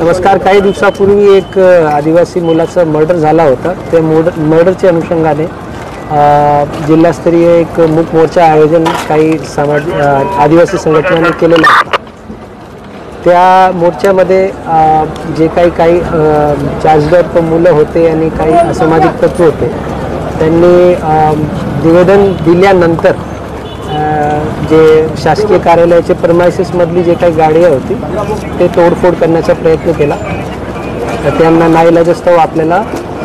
नमस्कार. काही दिवसापूर्वी एक आदिवासी मुलाचा मर्डर झाला होता. त्या मर्डरच्या अनुषंगाने जिल्हास्तरीय एक मूक मोर्चा आयोजन काही आदिवासी संघटनांनी केलेलं आहे. त्या मोर्चामध्ये जे काही चार्जड मुलं होते आणि काही असामाजिक तत्व होते, त्यांनी निवेदन दिल्यानंतर जे शासकीय कार्यालयाचे प्रेमाइसेसमधली जे काही गाडी होती ते तोडफोड करण्याचा प्रयत्न केला. त्यांना नाईलाजास्तव आपल्याला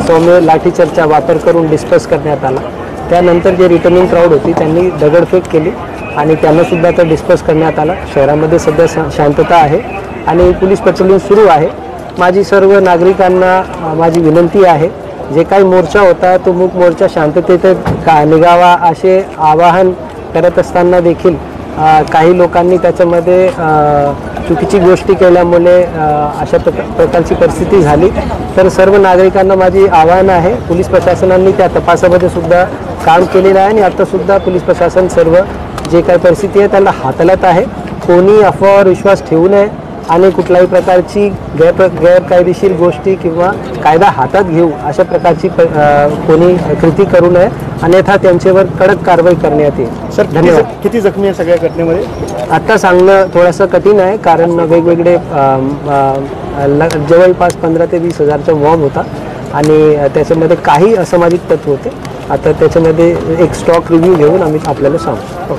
सौम्य लाठीचार्जचा वापर करून डिस्पर्स करण्यात आला. त्यानंतर जे रिटर्निंग क्राऊड होती त्यांनी दगडफेक केली आणि त्यांनासुद्धा तर डिस्पर्स करण्यात आला. शहरामध्ये सध्या शांतता आहे आणि पोलीस पेट्रोलिंग सुरू आहे. माझी सर्व नागरिकांना माझी विनंती आहे, जे काही मोर्चा होता तो मूक मोर्चा शांततेत निघावा असे आवाहन करत असताना देखील काही लोकांनी त्याच्यामध्ये चुकीची गोष्टी केल्यामुळे अशा प्रकारची परिस्थिती झाली. तर सर्व नागरिकांना माझी आवाहन आहे, पोलीस प्रशासनाने त्या तपासामध्ये सुद्धा काम केलेलं आहे आणि आत्तासुद्धा पोलीस प्रशासन सर्व जे काही परिस्थिती आहे त्याला हाताळत आहे. कोणी अफवावर विश्वास ठेवू नये आणि कुठल्याही प्रकारची गैरकायदेशीर गोष्टी किंवा कायदा हातात घेऊ अशा प्रकारची कोणी कृती करू नये, अन्यथा त्यांच्यावर कडक कारवाई करण्यात येईल. सर, धन्यवाद. किती जखमी आहे सगळ्या घटनेमध्ये? आता सांगणं थोडंसं कठीण आहे, कारण वेगवेगळे जवळपास 15,000 ते 20,000चा मॉब होता आणि त्याच्यामध्ये काही असामाजिक तत्व होते. आता त्याच्यामध्ये एक स्टॉक रिव्ह्यू घेऊन आम्ही आपल्याला सांगू.